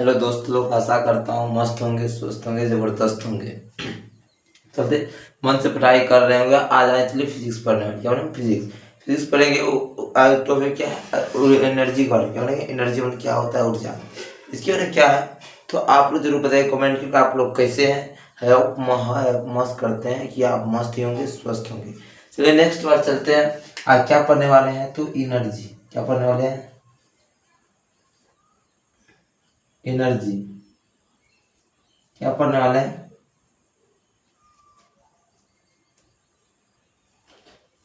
Hello दोस्त लोग, आशा करता हूँ मस्त होंगे, स्वस्थ होंगे, ज़बरदस्त होंगे। चलते मन से पढ़ाई कर रहे होंगे। आज आए चलिए फिजिक्स पढ़ने में। क्या बोले? फिजिक्स पढ़ेंगे। टॉपिक क्या है? एनर्जी का। क्या बोलेंगे? एनर्जी मतलब क्या होता है? ऊर्जा। इसके बारे में क्या है तो आप लोग जरूर बताइए कमेंट करके। आप लोग कैसे हैं? है मस्त करते हैं कि आप मस्त ही होंगे, स्वस्थ होंगे। चलिए नेक्स्ट बार चलते हैं। आज क्या पढ़ने वाले हैं? तो एनर्जी। क्या पढ़ने वाले हैं? एनर्जी। क्या पढ़ने वाले हैं?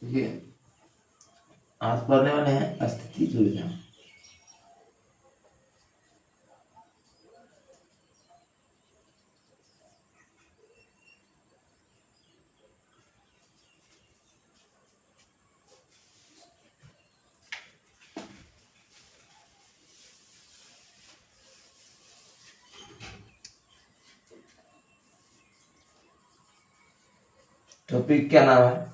ये आज पढ़ने वाले हैं स्थिति ऊर्जा। टॉपिक क्या नाम है?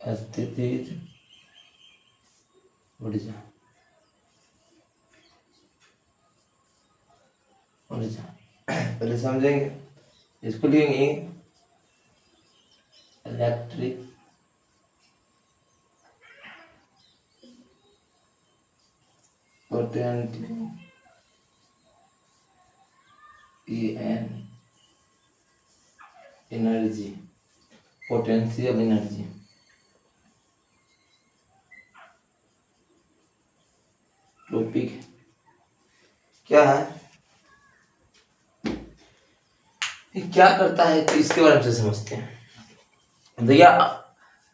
स्थिति ऊर्जा। ऊर्जा पहले समझेंगे। इसको लिखेंगे electric potential an energy. Potential energy topic क्या है? ये क्या करता है तो इसके बारे में से समझते हैं। भैया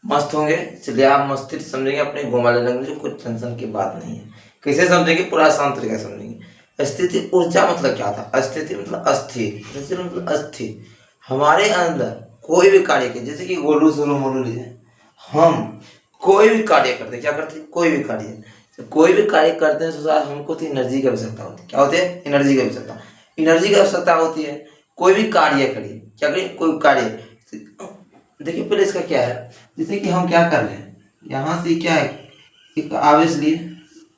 मस्त होंगे। चलिए आप मस्ती से समझेंगे, अपने घुमा ले लेंगे, कोई टेंशन की बात नहीं है। कैसे समझेंगे? पूरा आसान तरीका से समझेंगे। स्थिति ऊर्जा मतलब क्या था? स्थिति मतलब अस्थिर। स्थिति मतलब अस्थिर। हमारे अंदर कोई भी कार्य के, जैसे कि गोलू सोलू मोलू लीजिए, हम कोई भी कार्य करते हैं। क्या करते हैं? कोई भी कार्य। जब कोई भी कार्य करते हैं तो हमको तो एनर्जी की आवश्यकता होती है। क्या होती है? एनर्जी की आवश्यकता। एनर्जी की आवश्यकता होती है। कोई भी कार्य करिए, क्या करिए? कोई कार्य। देखिए पहले इसका क्या है। जैसे कि हम क्या कर रहे हैं, यहाँ से क्या है, एक आवेश लिए,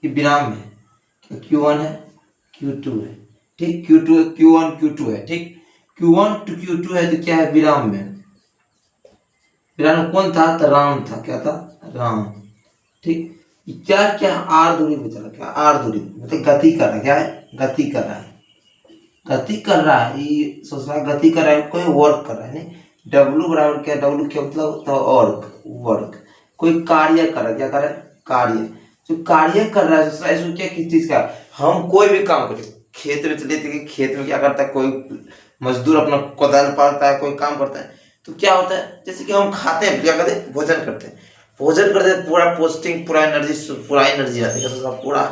ये विराम है। Q1 है, Q2 है, ठीक। Q2 Q1 Q2 है, ठीक। Q1 to Q2 है तो क्या है? विराम में। विराम में कौन था? तो राम था। क्या था? राम, ठीक। क्या क्या आर दूरी पे चला। क्या आर दूरी मतलब गति कर रहा है। क्या है? गति कर रहा है। गति कर रहा है, ये सोच रहा है गति कर रहा है, कोई वर्क कर रहा है। नहीं, डब्लू बराबर क्या? डब्लू क्या मतलब? तो वर्क। वर्क कोई कार्य कर रहा है। क्या कर रहा है? कार्य। जो कार्य कर रहा है सोच रहा है, इसको क्या किस चीज का? हम कोई भी काम करें, खेत में चले थे, खेत में क्या करता है? कोई मजदूर अपना कोदाल पालता है, कोई काम करता है। तो क्या होता है? जैसे कि हम खाते हैं, क्या करते हैं? भोजन करते हैं। भोजन करते हैं, पूरा पोस्टिंग, पूरा एनर्जी, पूरा एनर्जी रहता है। पूरा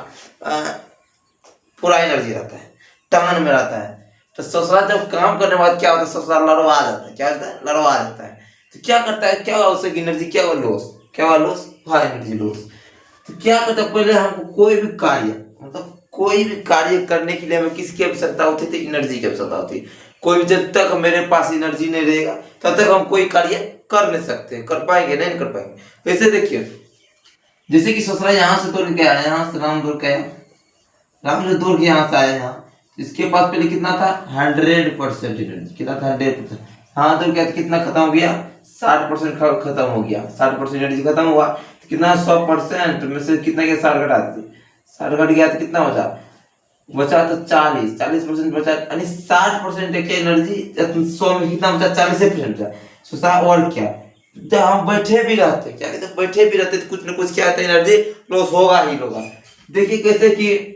पूरा एनर्जी रहता है, टन में रहता है। तो ससुराल जब काम करने के बाद क्या होता है? ससुराल लड़वा जाता है। क्या होता है? लड़वा जाता है। तो क्या करता है? क्या हुआ उससे? एनर्जी क्या हुआ? लॉस। क्या हुआ? लॉस हुआ, एनर्जी लॉस। तो क्या करता है? पहले हमको कोई भी कार्य, मतलब कोई भी कार्य करने के लिए हमें किसकी आवश्यकता होती थी? एनर्जी की आवश्यकता होती। कोई जब तक मेरे पास एनर्जी नहीं रहेगा तब तक हम कोई कार्य कर नहीं सकते। कर पाएंगे? नहीं कर पाएंगे। वैसे देखिए, जैसे कि ससुराल यहाँ से दौड़ के आया, यहाँ से राम दौड़ के आया, राम जो दौड़ के यहाँ से आया यहाँ, इसके पास पहले कितना था? 100% एनर्जी। कितना था? 100%। हाँ दौड़ के आया तो कितना खत्म हो गया? 60% खत्म हो गया। 60% एनर्जी खत्म हुआ तो कितना? 100% में से कितना गया? 60 घटा दीजिए। 60 घट गया तो कितना बचा? बचा तो 40% बचा, यानी 60% देखिए एनर्जी। 100 में कितना बचा? 40% बचा। सोचा और क्या? जब हम बैठे भी रहते, क्या कहते हैं? बैठे भी रहते तो कुछ ना कुछ क्या होता है? एनर्जी लॉस होगा ही होगा। देखिए कैसे कि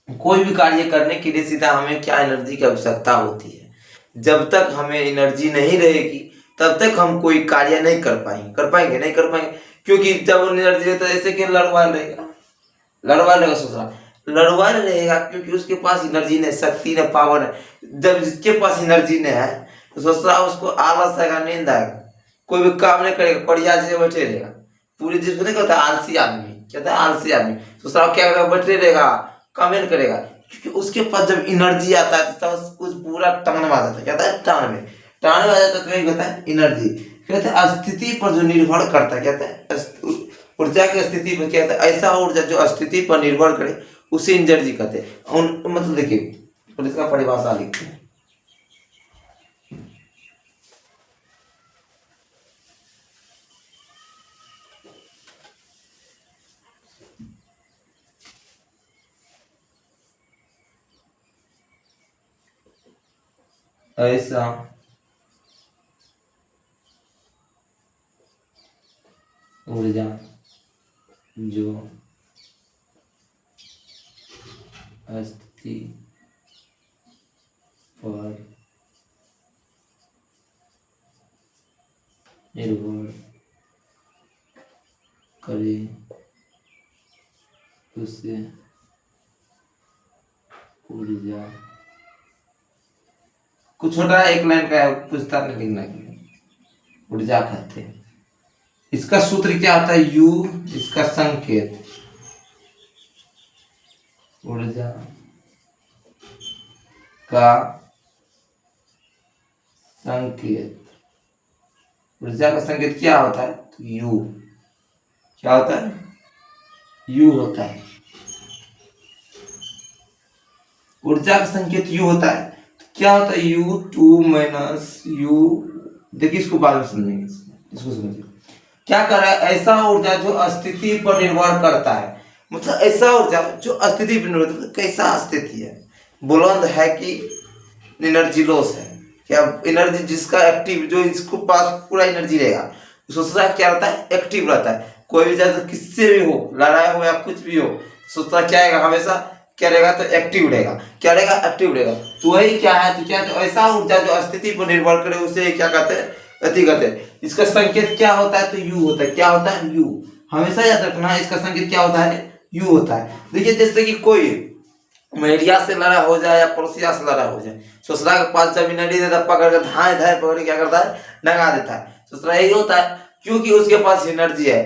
कोई भी कार्य करने के लिए सीधा हमें क्या? एनर्जी की आवश्यकता होती है। जब तक हमें एनर्जी नहीं रहेगी तब तक हम कोई कार्य नहीं कर पाएंगे। कर पाएंगे? नहीं कर पाएंगे, क्योंकि जब एनर्जी रहता है ऐसे कि लड़वा रहेगा। लड़वा रहेगा, सोचा लड़वा रहेगा, क्योंकि उसके पास एनर्जी ने, शक्ति ने, पावर है। जब जिसके पास एनर्जी ने है तो सोच रहा उसको आलस आएगा, नींद आएगा, कोई भी काम नहीं करेगा, बढ़िया से बैठे रहेगा। पूरी जिसको नहीं कहता आलसी आदमी, कहता है आलसी आदमी। सोच रहा क्या करेगा? बैठे रहेगा, कमेंट करेगा, क्योंकि उसके पास जब एनर्जी आता है तो कुछ पूरा टान में आ जाता है। क्या होता है? टान में आ जाता है, तो यही होता है एनर्जी। कहते हैं स्थिति पर जो निर्भर करता है, कहते हैं ऊर्जा की स्थिति पर, क्या कहते हैं ऐसा ऊर्जा जो स्थिति पर निर्भर करे उसे एनर्जी कहते हैं। मतलब देखिए, और इसका परिभाषा लिखते हैं। ऐसा ऊर्जा जो स्थिति पर निर्भर करे उसे ऊर्जा, कुछ छोटा एक लाइन का पूछता नहीं लिखना के लिए, ऊर्जा कहते हैं। इसका सूत्र क्या होता है? यू, इसका संकेत ऊर्जा का संकेत, ऊर्जा का संकेत क्या होता है? तो यू। क्या होता है? यू होता है। ऊर्जा का संकेत यू होता है। तो क्या होता है? U two minus U. देखिए इसको बाद में समझेंगे, इसको समझिए। क्या कर रहा है? ऐसा ऊर्जा जो स्थिति पर निर्भर करता है, मतलब ऐसा ऊर्जा जो स्थिति पर निर्भर करता है। कैसा स्थिति है? बुलंद है कि एनर्जी लॉस है? क्या एनर्जी जिसका एक्टिव, जो इसको पास पूरा एनर्जी रहेगा, दूसरा क्या रहता है? एक्टिव रहता है। कोई भी चाहे किससे भी हो, लड़ाई हो या कुछ भी हो, सोचता क्या रहेगा? हमेशा क्या रहेगा? तो एक्टिव रहेगा। क्या रहेगा? एक्टिव रहेगा। तो वही क्या है? तो क्या, तो ऐसा ऊर्जा जो स्थिति पर निर्भर करे उसे क्या कहते हैं? गति कहते हैं। इसका संकेत क्या होता है? तो यू होता है। क्या होता है? यू। हमेशा याद रखना है, इसका संकेत क्या होता है? यू होता है। देखिए जैसे कि कोई मेरिया से लड़ा हो जाए या पड़ोसिया से लड़ा हो जाए, ससुरा के पास जब एनर्जी देता है, पकड़ कर धाए धाए पकड़ के क्या करता है? डंगा देता है। ससुरा यही होता है, क्योंकि उसके पास एनर्जी है,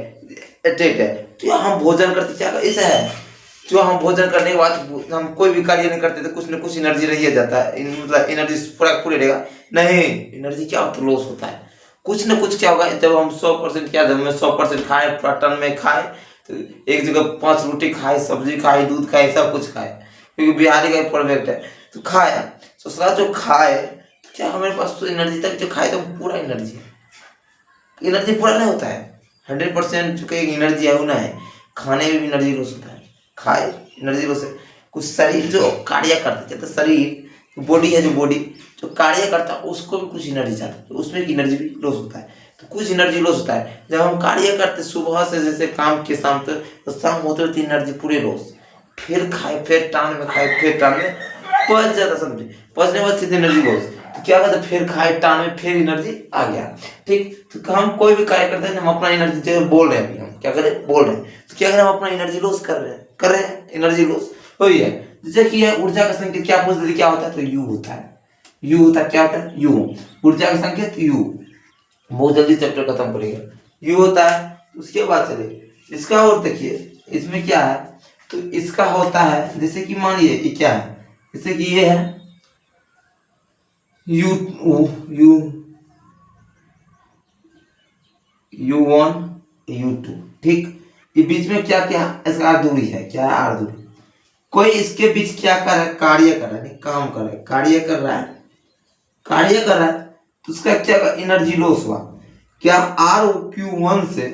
अटैक है। तो हम भोजन करते क्या ऐसा है, जो हम भोजन करने के बाद हम कोई भी कार्य नहीं करते तो कुछ न कुछ एनर्जी रह जाता है, मतलब एनर्जी पूरा पूरे रहेगा नहीं। एनर्जी क्या होता है? लॉस होता है। कुछ न कुछ क्या होगा? जब हम 100% क्या, जब मैं 100% खाए, पूरा टन में खाए, तो एक जगह 5 रोटी खाए, सब्जी खाए, दूध खाए, सब कुछ खाए, क्योंकि बिहारी का प्रोडक्ट है। तो खाया, ससुरा जो खाए, तो क्या हमारे पास तो एनर्जी तक जो खाए तो पूरा एनर्जी है। एनर्जी पूरा नहीं होता है, 100% जो कहीं एनर्जी है वो ना है। खाने में भी एनर्जी लॉस होता है, खाए एनर्जी लॉस है। कुछ शरीर जो कार्य करता है, तो शरीर बॉडी है, जो बॉडी जो कार्य करता है उसको भी कुछ एनर्जी चाहिए, तो उसमें एनर्जी भी लॉस होता है। तो कुछ एनर्जी लॉस होता है जब हम कार्य करते सुबह से, जैसे काम के शाम तक, तो शाम होते होती एनर्जी पूरे लॉस। फिर खाए, फिर टांग में खाए, फिर टांग में पच जाता, समझे? पचने के बाद सीधे एनर्जी लॉस। तो क्या करते? फिर खाए, टांग में फिर एनर्जी आ गया। ठीक, तो हम कोई भी कार्य करते हैं, हम अपना एनर्जी जो बोल रहे हैं, अभी हम क्या करें? बोल रहे हैं। तो क्या करें? हम अपना एनर्जी लॉस कर रहे हैं, एनर्जी लॉस वही है। जैसे कि ऊर्जा का संकेत क्या पूछ, क्या होता है? तो यू होता है। यू होता है। क्या होता है? यू। ऊर्जा का संकेत यू। बहुत जल्दी चैप्टर खत्म करेगा। यू होता है। उसके बाद चले इसका, और देखिए इसमें क्या है? तो इसका होता है, जैसे कि मानिए ये क्या है, जैसे कि ये है यू यू U1 U2। ठीक, ये बीच में क्या क्या इसका दूरी है? क्या है? आर दूरी। कोई इसके बीच क्या कर रहा है? कार्य कर रहा है, नहीं काम कर रहा है, कार्य कर रहा है, कार्य कर रहा है। तो उसका क्या एनर्जी लॉस हुआ? क्या आर Q1 से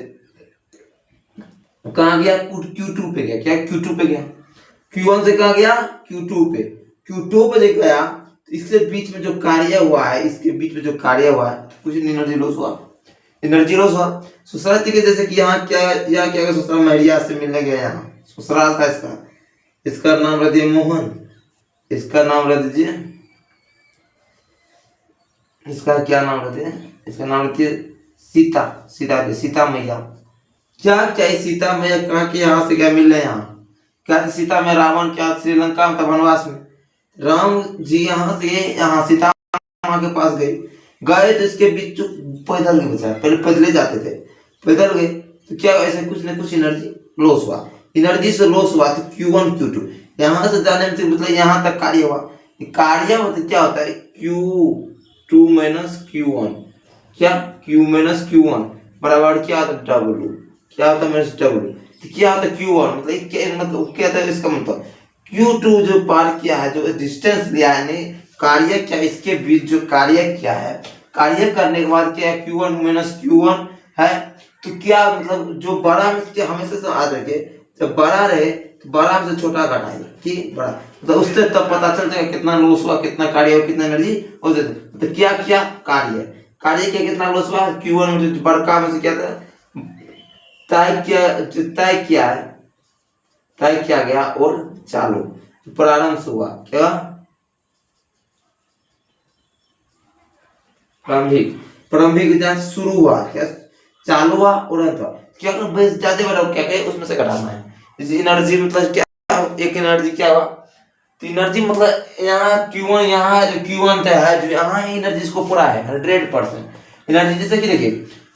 कहा गया? Q2 पे गया। क्या? Q2 पे गया। Q1 से कहा गया? Q2 पे। Q2 पे जब गया, तो इसके बीच में जो कार्य हुआ है, इसके बीच में जो कार्य हुआ है, कुछ एनर्जी लॉस हुआ, एनर्जी लॉस हुआ। ससुराल के जैसे कि यहाँ क्या, यहाँ क्या, ससुराल महिला से मिलने गया, यहाँ ससुराल था इसका, इसका नाम रख दिए मोहन, इसका नाम रख दीजिए, इसका क्या नाम रख दिए? इसका नाम रखिए सीता। सीता मैया। क्या क्या सीता मैया कहा कि यहाँ से क्या मिल रहे? यहाँ क्या? सीता में रावण क्या श्रीलंका में था वनवास में, राम जी यहाँ से यहाँ सीता माँ के पास गए तो इसके बीच पैदल नहीं बचा, पहले पैदल जाते थे, पैदल गए तो क्या ऐसे कुछ न कुछ एनर्जी लॉस हुआ। एनर्जी से लॉस हुआ तो Q1 Q2, यहाँ से जाने में मतलब यहाँ तक कार्य हुआ। कार्य मतलब क्या होता है, Q2 माइनस Q1, क्या Q-Q1 बराबर क्या होता है W, क्या होता है माइनस W, तो क्या होता है Q1 मतलब क्या, मतलब क्या था इसका मतलब Q2 जो पार किया है, जो डिस्टेंस लिया है, यानी कार्य क्या इसके बीच जो कार्य क्या है, कार्य करने के बाद क्या है Q1 माइनस Q1 है, तो क्या मतलब जो बड़ा में क्या हमेशा से याद रखे, जब बड़ा रहे तो बड़ा में से छोटा घटाइए, ठीक बड़ा, तो उससे तब पता चल जाएगा कितना लॉस हुआ, कितना कार्य हुआ, कितना एनर्जी हो जाती। तो क्या क्या कार्य, कार्य क्या कितना लॉस हुआ, Q1 में बड़का में से क्या था तय किया है, तय किया गया और चालू प्रारंभ से हुआ, क्या प्रारंभिक, प्रारंभिक जहाँ शुरू हुआ, क्या चालू हुआ और अंत हुआ, क्या अगर बेस ज्यादा बड़ा क्या कहे उसमें से घटाना है। जैसे एनर्जी मतलब क्या, एक एनर्जी क्या हुआ, तो एनर्जी मतलब यहाँ Q1, यहाँ जो Q1 है जो यहाँ एनर्जी इसको पूरा है 100% एनर्जी, जैसे कि देखिए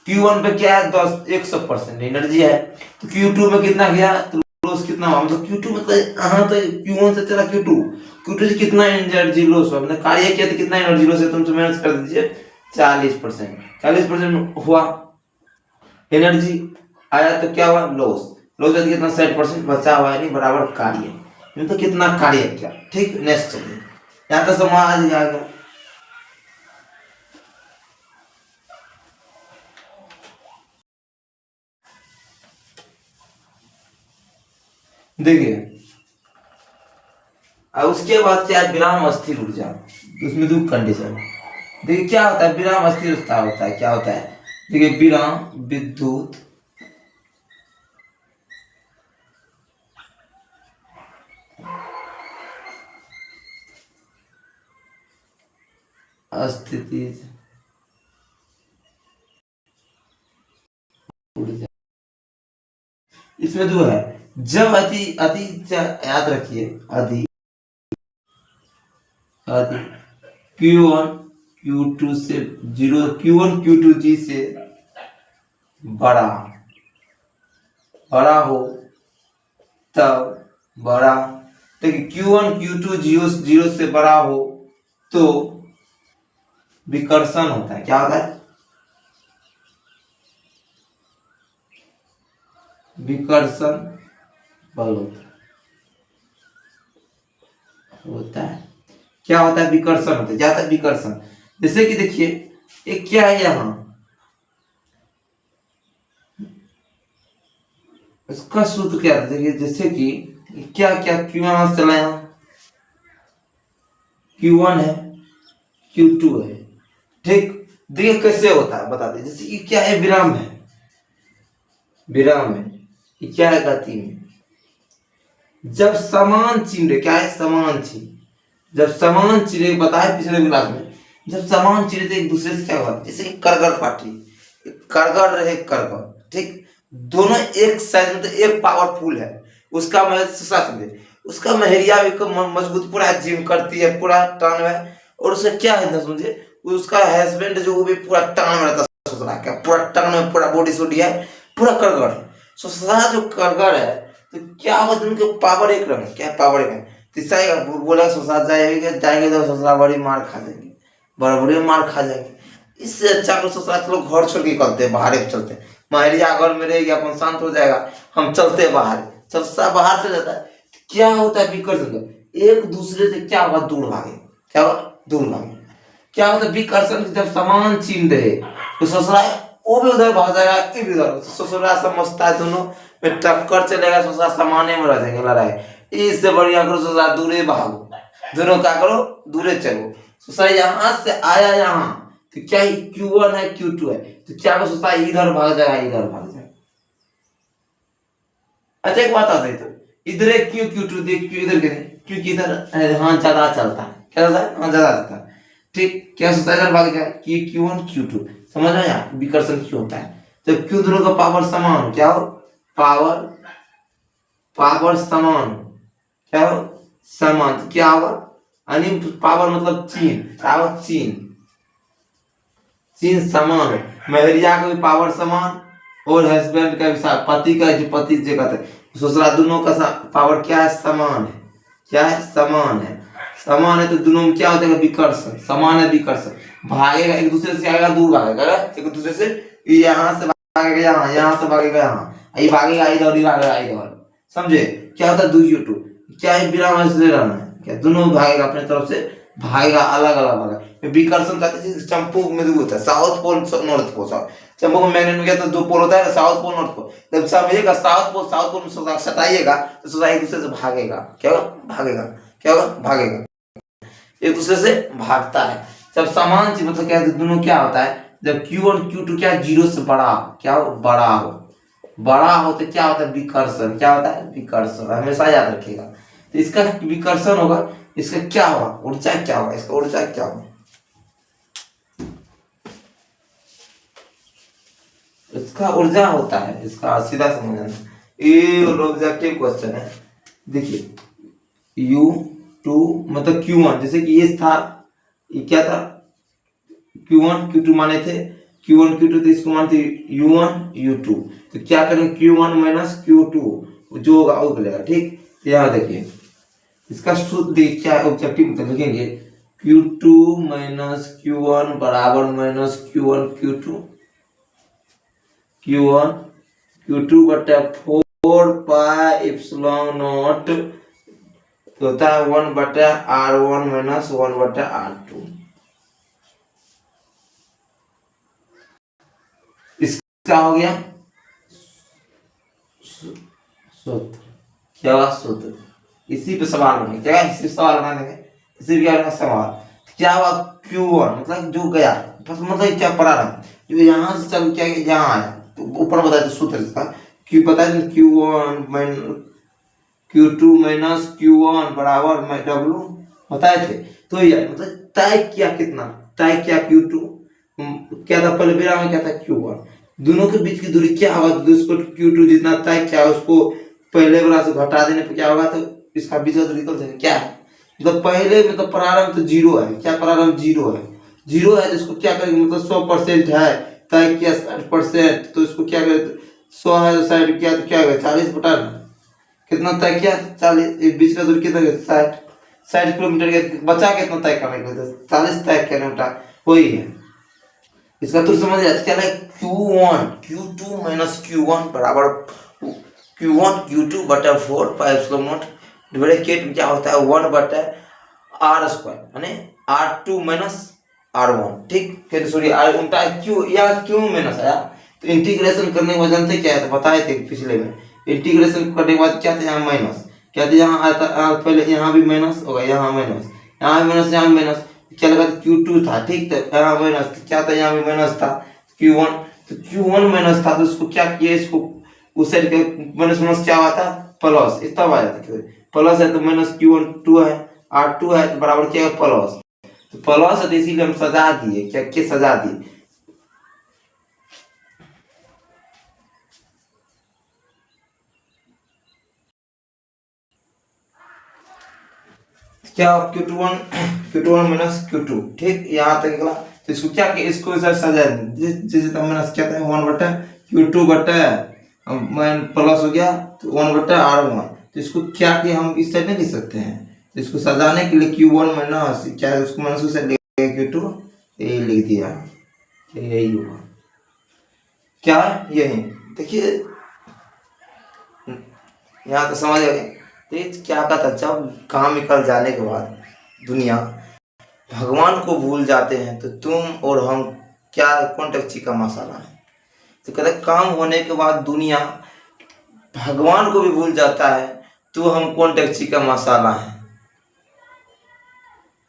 Q1 पे क्या है 100% एनर्जी है, तो Q2 में कितना गया, तो लॉस कितना हुआ, मतलब Q2 मतलब यहाँ तो Q1 से चला Q2 से कितना एनर्जी लॉस हुआ, मतलब कार्य किया तो कितना एनर्जी लॉस है, तुम तो मैनेज कर दीजिए 40% हुआ एनर्जी आया, तो क्या हुआ लॉस, लॉस है कितना 60% बचा हुआ है, नहीं बराबर कार्य, तो कितना कार्य किया, ठीक। नेक्स्ट चलिए, यहाँ तक समझ आ गया। देखिए अब उसके बाद क्या है, विराम अस्थिर ऊर्जा, उसमें दो कंडीशन। देखिए क्या होता है विराम अस्थिर ऊर्जा होता है, क्या होता है, देखिए विराम विद्युत स्थिति ऊर्जा, इसमें दो है, जब अति अति याद रखिए, अति अति Q1 Q2 से 0, Q1 Q2 जी से बड़ा बड़ा हो तब बड़ा, देखिए Q1 Q2 जीरो से बड़ा हो तो विकर्षण होता है, क्या होता है विकर्षण बल होता है, क्या होता है विकर्षण होता है, क्या होता है विकर्षण। जैसे कि देखिए एक क्या है यहाँ, इसका सूत्र क्या है, देखिए जैसे कि क्या क्या क्यों यहाँ से चला, यहाँ Q1 है Q2 है, ठीक। देखिए कैसे होता है बता दे, जैसे कि क्या है विराम है, विराम है ये क्या है गति में, जब समान चिन्ह, क्या है समान चिन्ह, जब समान चिन्ह बताए पिछले क्लास में, जब समान चिन्ह एक दूसरे से क्या हुआ, जैसे कि करगर पार्टी, करगर रहे करगर, ठीक, दोनों एक साइज में, तो एक पावरफुल है उसका उसका महरिया भी मजबूत पूरा जिम करती है, पूरा टान है, और उसका क्या है ना समझे, उसका हस्बैंड जो वो भी पूरा टान रहता है, ससुरा क्या पूरा टान में पूरा बॉडी सोडी है, पूरा करगर है, ससुरा जो करगर है, तो क्या होगा उनके पावर एक रंग, क्या पावर एक है, तीसरा बोला ससुरा जाएंगे तो ससुरा बड़ी मार खा जाएंगे, बड़ा बड़ी मार खा जाएंगे, इससे अच्छा तो ससुरा लोग घर छोड़ के करते हैं, बाहर चलते, महरिया घर में रहेगी अपन शांत हो जाएगा, हम चलते बाहर, ससुरा बाहर चल जाता है, क्या होता है विकर्षण, एक दूसरे से क्या होगा दूर भागे, क्या होगा दूर भागे, क्या होता है विकर्षण, जब समान चिन्ह रहे तो ससुराल वो भी उधर भाग जाएगा, ये भी उधर, ससुराल समझता है दोनों में टक्कर चलेगा, ससुराल समाने में रह जाएंगे लड़ाई, इससे बढ़िया करो ससुराल दूरे भागो, दोनों क्या करो दूरे चलो, ससुराल यहाँ से आया यहाँ, तो क्या Q1 है Q2 है, तो क्या करो ससुराल इधर भाग जाएगा, इधर भाग जाएगा। अच्छा एक बात आता है, तो इधर है Q2 देख क्यों इधर करें, क्योंकि इधर हाँ ज्यादा चलता है, क्या चलता है हाँ ज्यादा चलता है, ठीक, क्या सोचता है इधर भाग जाए कि Q1 Q2, समझ रहे हैं विकर्षण क्यों होता है, तो क्यों दोनों का पावर समान हो, क्या हो पावर, पावर समान हो, क्या हो समान, तो क्या होगा यानी पावर मतलब चीन, पावर चीन, चीन समान हो, महरिया का भी पावर समान और हस्बैंड का भी पति का जो पति जो कहते हैं ससुराल दोनों का पावर क्या है समान है, क्या है, समान है। समान है तो दोनों में क्या हो जाएगा, विकर्षण। समान है विकर्षण, भागेगा एक दूसरे से, आएगा दूर भागेगा एक दूसरे से, यहाँ से भागेगा यहाँ, यहाँ से भागेगा यहाँ, ये भागेगा इधर, ये भागेगा इधर, समझे। क्या होता है 2u2, क्या है, विराम से रहना है, क्या दोनों भागेगा अपने तरफ से, भागेगा अलग अलग भागेगा। विकर्षण कहते हैं चंपू में दो होता है, साउथ पोल नॉर्थ पोल। चंपू को मैग्नेट में क्या तो 2 पोल होता है, साउथ पोल नॉर्थ पोल। जब समझिएगा साउथ पोल में सटाइएगा तो सोचा एक दूसरे से भागेगा, क्या होगा, भागेगा, क्या होगा, भागेगा, एक दूसरे से भागता है। जब समान चीज मतलब क्या है, दोनों क्या होता है, जब Q1 Q2 क्या जीरो से बड़ा, क्या हो, बड़ा हो, बड़ा हो तो क्या होता है, विकर्षण। क्या होता है, विकर्षण, हमेशा याद रखिएगा। तो इसका विकर्षण होगा, इसका क्या होगा, ऊर्जा क्या होगा, इसका ऊर्जा क्या होगा, इसका ऊर्जा होता है, इसका सीधा समझना, ये ऑब्जेक्टिव क्वेश्चन है। देखिए U2 मतलब Q1, जैसे कि ये था, ये क्या था, Q1 Q2 माने थे, Q1 Q2 तो इसको मानते U1 U2। तो क्या करेंगे, Q1 माइनस Q2 जो होगा वो मिलेगा, ठीक। यहाँ देखिए इसका सूत्र क्या है, ऑब्जेक्टिव मतलब लिखेंगे Q2 माइनस Q1 बराबर minus Q1 Q2, Q1 Q2 बटा 4 पाई एप्सिलॉन नॉट होता है 1 बटा R1 माइनस 1 बटा R2। इसका हो गया सूत्र, क्या हुआ, सूत्र। इसी पे सवाल बने, क्या इसी सवाल बनाने में, इसी क्या सवाल, क्या हुआ, Q1 मतलब जो गया, मतलब क्या प्रारंभ, जो यहाँ से चल क्या यहाँ आया, तो ऊपर बताया तो सूत्र इसका Q पता है, Q1 minus Q2 minus Q1 बराबर W बताए थे। तो ये मतलब तय किया कितना, तय किया Q2, क्या था पहले विराम में, क्या था Q1, दोनों के बीच की दूरी क्या होगा, उसको Q2 जितना तय किया उसको पहले वाला से घटा देने पे क्या होगा, तो इसका बीच का दूरी निकल जाएगा, क्या है, मतलब पहले में तो प्रारंभ तो जीरो है, क्या प्रारंभ जीरो है, जीरो है तो इसको क्या करेंगे, मतलब 100% है, तय किया 60%, तो इसको क्या करें, 100 है तो 60 किया तो क्या होगा 40 बटा कितना तय किया 40, बीच का दूरी कितना, 60 किलोमीटर, बचा कितना तय करने के लिए, 40 तय किलोमीटर, वही है। इसका तो समझ आया, क्या है Q1 Q2 माइनस Q1 बराबर Q1 Q2 बटा 4 पाई एप्सिलॉन नॉट ब्रैकेट में क्या होता है 1 बटा R स्क्वायर यानी R2 माइनस R1, ठीक। फिर सॉरी R उल्टा Q या Q माइनस आया, तो इंटीग्रेशन करने के बाद जानते क्या है, तो बताए थे पिछले में, इंटीग्रेशन करने के बाद क्या था, यहाँ माइनस, क्या था यहाँ आता, पहले यहाँ भी माइनस होगा, यहाँ माइनस, यहाँ भी माइनस, यहाँ भी माइनस, क्या लगा Q2 था, ठीक। तो यहाँ माइनस क्या था, यहाँ भी माइनस था Q1, तो Q1 माइनस था, तो उसको क्या किया, इसको उस साइड के माइनस माइनस क्या हुआ था, प्लस, इतना आ जाता, प्लस है तो माइनस Q1 2 है, R2 है तो बराबर क्या है प्लस, तो प्लस है तो इसीलिए हम सजा दिए, क्या क्या सजा दिए, क्या Q21 माइनस Q2, ठीक। यहाँ तक निकला, तो इसको क्या किया, इसको इधर सजा जैसे माइनस क्या था 1 बटा Q2 बटा प्लस हो गया तो 1 बटा R1, तो इसको क्या किया, हम इस साइड नहीं लिख सकते हैं, तो इसको सजाने के लिए Q1 माइनस क्या है, उसको माइनस से ले Q2, यही लिख दिया, यही हुआ, क्या है यही। देखिए यहाँ तो समझ आ गया। तो ये क्या कहता, जब काम निकल जाने के बाद दुनिया भगवान को भूल जाते हैं, तो तुम और हम क्या कौन टक्ची का मसाला है, तो कहते काम होने के बाद दुनिया भगवान को भी भूल जाता है, तो हम कौन टक्ची का मसाला है।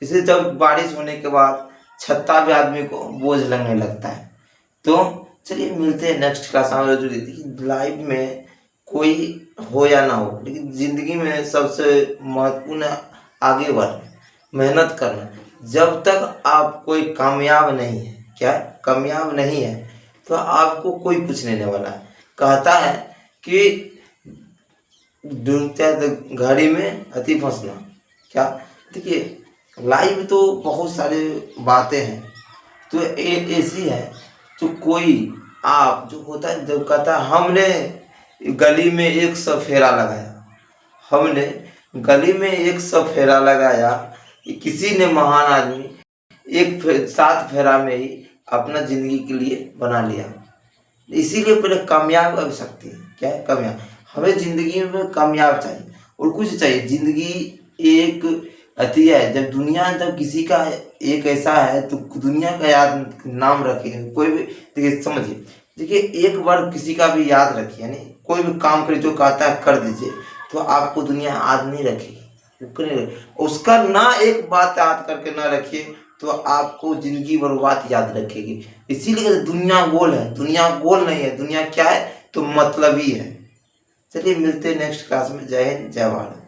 इसलिए जब बारिश होने के बाद छत्ता भी आदमी को बोझ लगने लगता है। तो चलिए मिलते हैं नेक्स्ट क्लास में। लाइफ में कोई हो या ना हो, लेकिन जिंदगी में सबसे महत्वपूर्ण है आगे बढ़ना, मेहनत करना। जब तक आप कोई कामयाब नहीं है, क्या कामयाब नहीं है, तो आपको कोई कुछ नहीं देने वाला है। कहता है कि डूबते तो घड़ी में अति फंसना, क्या। देखिए लाइफ तो बहुत सारे बातें हैं, तो ऐसी है तो कोई आप जो होता है, जो कहता है हमने गली में 100 फेरा लगाया, हमने गली में एक सौ फेरा लगाया, कि किसी ने महान आदमी सात फेरा में ही अपना जिंदगी के लिए बना लिया। इसीलिए पहले कामयाब अब शक्ति है। क्या है? कामयाब। हमें जिंदगी में कामयाब चाहिए और कुछ चाहिए। जिंदगी एक अति है। जब दुनिया जब किसी का एक ऐसा है तो दुनिया का याद नाम रखेगा कोई भी। देखिए समझिए, देखिए एक बार किसी का भी याद रखिए, यानी कोई भी काम करे जो कहता है कर दीजिए, तो आपको दुनिया याद नहीं रखेगी। उसका ना एक बात याद करके ना रखिए तो आपको जिंदगी भर बात याद रखेगी। इसीलिए दुनिया गोल है, दुनिया गोल नहीं है। दुनिया क्या है? तो मतलब ही है। चलिए मिलते हैं नेक्स्ट क्लास में। जय हिंद, जय भारत।